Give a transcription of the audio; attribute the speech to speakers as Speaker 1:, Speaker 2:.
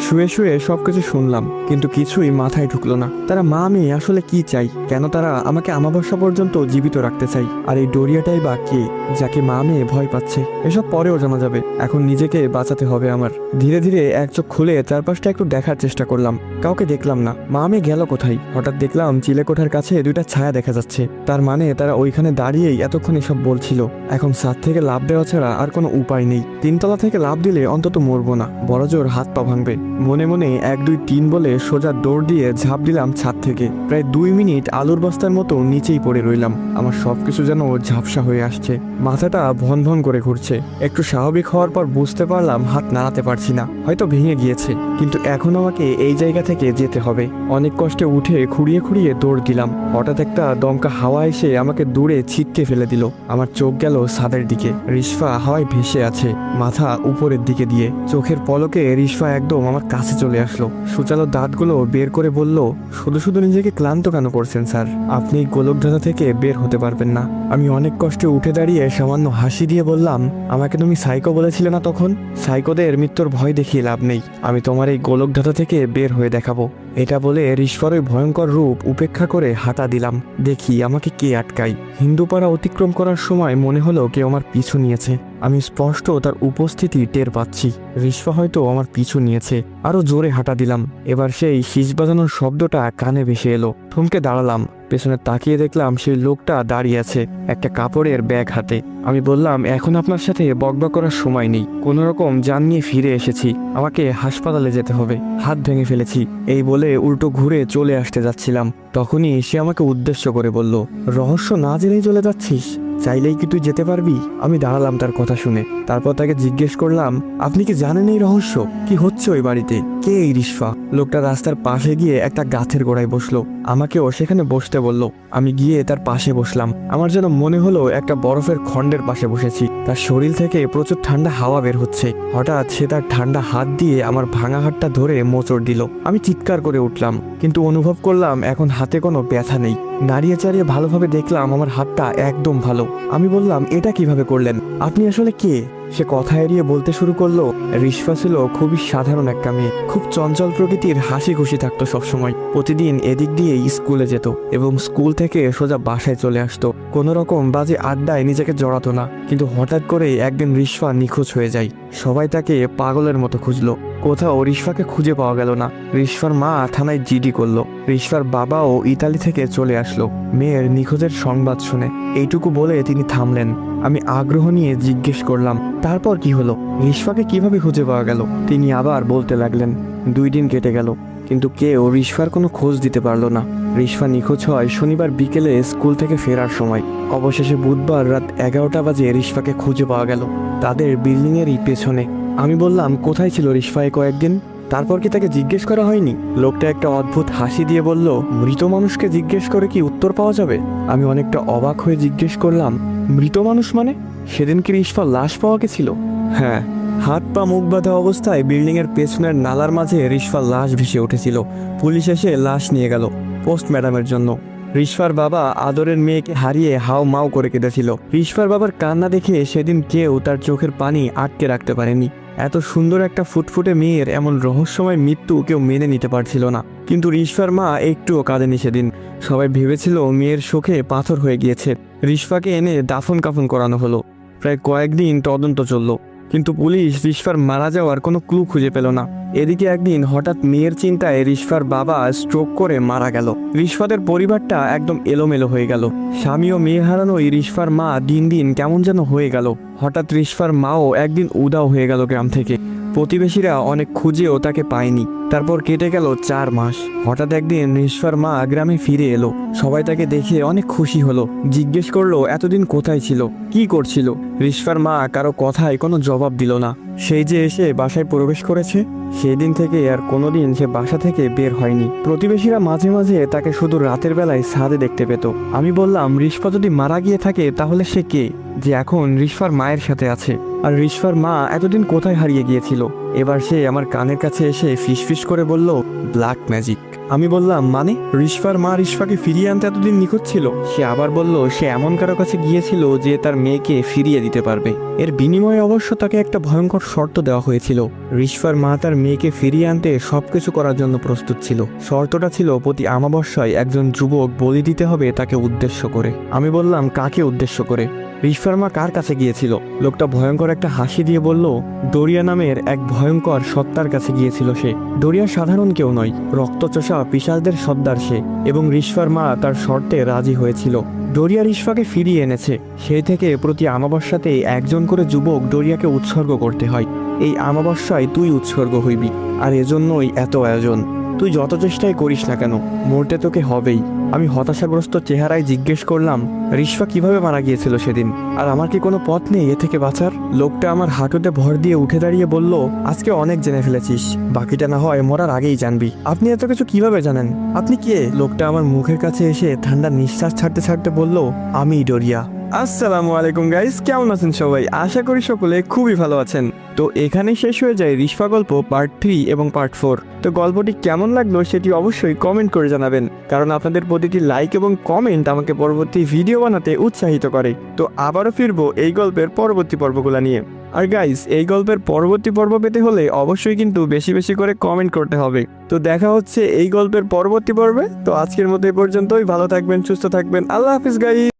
Speaker 1: শুয়ে শুয়ে সবকিছু শুনলাম, কিন্তু কিছুই মাথায় ঢুকলো না। তারা মা মেয়ে আসলে কি চাই? কেন তারা আমাকে আমাবস্যা পর্যন্ত জীবিত রাখতে চাই? আর এই ডোরিয়াটাই বা কে, যাকে মা মেয়ে ভয় পাচ্ছে? এসব পরেও জানা যাবে, এখন নিজেকে বাঁচাতে হবে আমার। ধীরে ধীরে এক চোখ খুলে চারপাশটা একটু দেখার চেষ্টা করলাম। কাউকে দেখলাম না। মা মেয়ে গেল কোথায়? হঠাৎ দেখলাম চিলেকোঠার কাছে দুইটা ছায়া দেখা যাচ্ছে। তার মানে তারা ওইখানে দাঁড়িয়েই এতক্ষণ এসব বলছিল। এখন ছাদ থেকে লাফ দেওয়া ছাড়া আর কোনো উপায় নেই। তিনতলা থেকে লাফ দিলে অন্তত মরবো না, বড়জোর হাত পা ভাঙবে। মনে মনে 1 2 3 বলে সোজা দৌড় দিয়ে ঝাঁপ দিলাম ছাদ থেকে। প্রায় 2 মিনিট আলুর বস্তার মতো নিচেই পড়ে রইলাম। আমার সবকিছু যেন ঝাপসা হয়ে আসছে, মাথাটা ভন ভন করে ঘুরছে। একটু স্বাভাবিক হওয়ার পর বুঝতে পারলাম হাত নাড়াতে পারছি না, হয়তো ভেঙে গিয়েছে। কিন্তু এখন আমাকে এই জায়গা থেকে যেতে হবে। অনেক কষ্টে উঠে খুঁড়িয়ে খুঁড়িয়ে দৌড় দিলাম। হঠাৎ একটা দমকা হাওয়া এসে আমাকে দূরে ছিটকে ফেলে দিল। আমার চোখ গেল ছাদের দিকে। রিশফা হাওয়ায় ভেসে আছে, মাথা উপরের দিকে দিয়ে। চোখের পলকে রিশফা একদম আমার কাছে চলে আসলো। সূচালো দাঁতগুলো বের করে বলল, শুধু শুধু নিজেকে ক্লান্ত কেন করছেন স্যার? আপনি গোলকধাঁধা থেকে বের হতে পারবেন না। আমি অনেক কষ্টে উঠে দাঁড়িয়ে সামান্য হাসি দিয়ে বললাম, আমাকে তুমি সাইকো বলেছিলে না তখন? সাইকোদের মৃত্যুর ভয় দেখিয়ে লাভ নেই। আমি তোমার এই গোলকধাঁধা থেকে বের হয়ে দেখাবো। এটা বলে রিশফার ওই ভয়ঙ্কর রূপ উপেক্ষা করে হাঁটা দিলাম। দেখি আমাকে কে আটকাই। হিন্দুপাড়া অতিক্রম করার সময় মনে হলো কেউ আমার পিছু নিয়েছে। আমি স্পষ্ট তার উপস্থিতি টের পাচ্ছি। রিশফা হয়তো আমার পিছু নিয়েছে। আরো জোরে হাঁটা দিলাম। এবার সেই শীষ বাজানোর শব্দটা কানে ভেসে এলো। থমকে দাঁড়ালাম। পেছনে তাকিয়ে দেখলাম সেই লোকটা দাঁড়িয়ে আছে, একটা কাপড়ের ব্যাগ হাতে। আমি বললাম, এখন আপনার সাথে বকবক করার সময় নেই। কোনো রকম জান নিয়ে ফিরে এসেছি, আমাকে হাসপাতালে যেতে হবে। হাত ভেঙে ফেলেছি। এই বলে উল্টো ঘুরে চলে আসতে যাচ্ছিলাম, তখনই সে আমাকে উদ্দেশ্য করে বলল, রহস্য না জেনেই চলে যাচ্ছিস? চাইলেই কি তুই যেতে পারবি? আমি দাঁড়ালাম তার কথা শুনে। তারপর তাকে জিজ্ঞেস করলাম, আপনি কি জানেন এই রহস্য? কি হচ্ছে ওই বাড়িতে? কে এই রিশফা? লোকটা রাস্তার পাশে গিয়ে একটা গাছের গোড়ায় বসলো। আমাকেও সেখানে বসতে বলল। আমি গিয়ে তার পাশে বসলাম। আমার যেন মনে হলো একটা বরফের খণ্ডের পাশে বসেছি। তার শরীর থেকে প্রচুর ঠান্ডা হাওয়া বের হচ্ছে। হঠাৎ সে তার ঠান্ডা হাত দিয়ে আমার ভাঙা হাতটা ধরে মোচড় দিল। আমি চিৎকার করে উঠলাম, কিন্তু অনুভব করলাম এখন হাতে কোনো ব্যথা নেই। নাড়িয়ে চাড়িয়ে ভালোভাবে দেখলাম আমার হাতটা একদম ভালো। আমি বললাম, এটা কিভাবে করলেন? আপনি আসলে কে? সে কথা এড়িয়ে বলতে শুরু করলো, রিশফা ছিল খুবই সাধারণ একটা মেয়ে, খুব চঞ্চল প্রকৃতির, হাসি খুশি থাকতো সবসময়। প্রতিদিন এদিক দিয়ে স্কুলে যেত এবং স্কুল থেকে সোজা বাসায় চলে আসতো। কোনো রকম বাজে আড্ডায় নিজেকে জড়াতো না। কিন্তু হঠাৎ করে একদিন রিশফা নিখোঁজ হয়ে যায়। সবাই তাকে পাগলের মতো খুঁজলো, কোথাও রিশফাকে খুঁজে পাওয়া গেল না। রিশফার মা থানায় জিডি করলো। রিশফার বাবাও ইতালি থেকে চলে আসলো মেয়ের নিখোঁজের সংবাদ শুনে। এইটুকু বলে তিনি থামলেন। আমি আগ্রহ নিয়ে জিজ্ঞেস করলাম, তারপর কি হলো? রিশফাকে কিভাবে খুঁজে পাওয়া গেল? তিনি আবার বলতে লাগলেন, 2 দিন কেটে গেল, কিন্তু কেউ রিশফার কোনো খোঁজ দিতে পারলো না। রিশফা নিখোঁজ হয় শনিবার বিকেলে স্কুল থেকে ফেরার সময়। অবশেষে বুধবার রাত 11টা বাজে রিশফাকে খুঁজে পাওয়া গেল, তাদের বিল্ডিংয়েরই পেছনে। আমি বললাম, কোথায় ছিল রিশফা কয়েকদিন? তারপর কি তাকে জিজ্ঞেস করা হয়নি? লোকটা একটা অদ্ভুত হাসি দিয়ে বলল, মৃত মানুষকে জিজ্ঞেস করে কি উত্তর পাওয়া যাবে? আমি অনেকটা অবাক হয়ে জিজ্ঞেস করলাম, মৃত মানুষ মানে? সেদিন কি রিশফার লাশ পাওয়া গেছিল? হ্যাঁ, হাত পা মুখ বাঁধা অবস্থায় বিল্ডিংয়ের পেছনের নালার মাঝে রিশফার লাশ ভেসে উঠেছিল। পুলিশ এসে লাশ নিয়ে গেল পোস্টম্যাডামের জন্য। রিশফার বাবা আদরের মেয়েকে হারিয়ে হাও মাও করে কেঁদেছিল। রিশফার বাবার কান্না দেখে সেদিন কেউ তার চোখের পানি আটকে রাখতে পারেনি। এত সুন্দর একটা ফুটফুটে মেয়ের এমন রহস্যময় মৃত্যু কেউ মেনে নিতে পারছিল না। কিন্তু রিশফার মা একটুও কাঁদেনি সেদিন। সবাই ভেবেছিল মেয়ের শোকে পাথর হয়ে গিয়েছে। রিশফাকে এনে দাফন কাফন করানো হলো। প্রায় কয়েকদিন তদন্ত চলল, কিন্তু পুলিশ রিশফার মারা যাওয়ার কোনো ক্লু খুঁজে পেল না। এদিকে একদিন হঠাৎ মেয়ের চিন্তায় রিশফার বাবা স্ট্রোক করে মারা গেল। রিশফাদের পরিবারটা একদম এলোমেলো হয়ে গেল। স্বামী ও মেয়ে হারানোই রিশফার মা দিন দিন কেমন যেন হয়ে গেল। হঠাৎ রিশফার মাও একদিন উধাও হয়ে গেল গ্রাম থেকে। প্রতিবেশীরা অনেক খুঁজেও তাকে পায়নি। তারপর কেটে গেল 4 মাস। হঠাৎ একদিন রিশফার মা গ্রামে ফিরে এলো। সবাই তাকে দেখে অনেক খুশি হলো। জিজ্ঞেস করলো, এতদিন কোথায় ছিল, কি করছিল? রিশফার মা কারো কথায় কোনো জবাব দিল না। সেই যে এসে বাসায় প্রবেশ করেছে, সেই দিন থেকে আর কোনোদিন সে বাসা থেকে বের হয়নি। প্রতিবেশীরা মাঝে মাঝে তাকে শুধু রাতের বেলায় ছাদে দেখতে পেত। আমি বললাম, রিশফা যদি মারা গিয়ে থাকে তাহলে সে কে, যে এখন রিশফার মায়ের সাথে আছে? আর রিশফার মা এতদিন কোথায় হারিয়ে গিয়েছিল। এবার সে আমার কানের কাছে এসে ফিসফিস করে বলল, ব্ল্যাক ম্যাজিক। আমি বললাম, মানে? রিশফার মা রিশফাকে ফিরিয়ে আনতে এতদিন নিখোঁজ ছিল। সে আবার বলল সে এমন কারো কাছে গিয়েছিল যে তার মেয়েকে ফিরিয়ে দিতে পারবে। এর বিনিময়ে অবশ্য তাকে একটা ভয়ঙ্কর শর্ত দেওয়া হয়েছিল। রিশফার মা তার মেয়েকে ফিরিয়ে আনতে সবকিছু করার জন্য প্রস্তুত ছিল। শর্তটা ছিল প্রতি আমাবস্যায় একজন যুবক বলি দিতে হবে তাকে উদ্দেশ্য করে। আমি বললাম, কাকে উদ্দেশ্য করে? রিশফার মা কার কাছে গিয়েছিল? লোকটা ভয়ঙ্কর একটা হাসি দিয়ে বলল, ডোরিয়া নামের এক ভয়ঙ্কর সত্তার কাছে গিয়েছিল সে। ডোরিয়া সাধারণ কেউ নয়, রক্তচোষা পিশাচদের সর্দার সে। এবং রিশফার মা তার শর্তে রাজি হয়েছিল। ডোরিয়া রিশফাকে ফিরিয়ে এনেছে। সেই থেকে প্রতি আমাবস্যাতে একজন করে যুবক ডোরিয়াকে উৎসর্গ করতে হয়। এই আমাবস্যায় তুই উৎসর্গ হইবি, আর এজন্যই এত আয়োজন। তুই যত চেষ্টাই করিস না কেন, মরতে তোকে হবেই। আমি হতাশাগ্রস্ত চেহারায় জিজ্ঞেস করলাম, রিশফা কিভাবে মারা গিয়েছিল সেদিন? আর আমার কি কোনো পথ নেই এ থেকে বাঁচার? লোকটা আমার হাঁটুতে ভর দিয়ে উঠে দাঁড়িয়ে বলল, আজকে অনেক জেনে ফেলেছিস, বাকিটা না হয় মরার আগেই জানবি। আপনি এত কিছু কিভাবে জানেন? আপনি কে? লোকটা আমার মুখের কাছে এসে ঠান্ডা নিঃশ্বাস ছাড়তে ছাড়তে বলল, আমি ডোরিয়া। আসসালামু আলাইকুম গাইস, কেমন আছেন সবাই? আশা করি সকলে খুবই ভালো আছেন। তো এখানেই শেষ হয়ে যায় রিশফা গল্প পার্ট 3 এবং পার্ট 4। তো গল্পটি কেমন লাগলো সেটি অবশ্যই কমেন্ট করে জানাবেন, কারণ আপনাদের প্রতিটি লাইক এবং কমেন্ট আমাকে পরবর্তী ভিডিও বানাতে উৎসাহিত করে। তো আবারও ফিরবো এই গল্পের পরবর্তী পর্বগুলো নিয়ে। আর গাইস, এই গল্পের পরবর্তী পর্ব পেতে হলে অবশ্যই কিন্তু বেশি বেশি করে কমেন্ট করতে হবে। তো দেখা হচ্ছে এই গল্পের পরবর্তী পর্বে। তো আজকের মতো এই পর্যন্তই। ভালো থাকবেন, সুস্থ থাকবেন। আল্লাহ হাফিজ গাইস।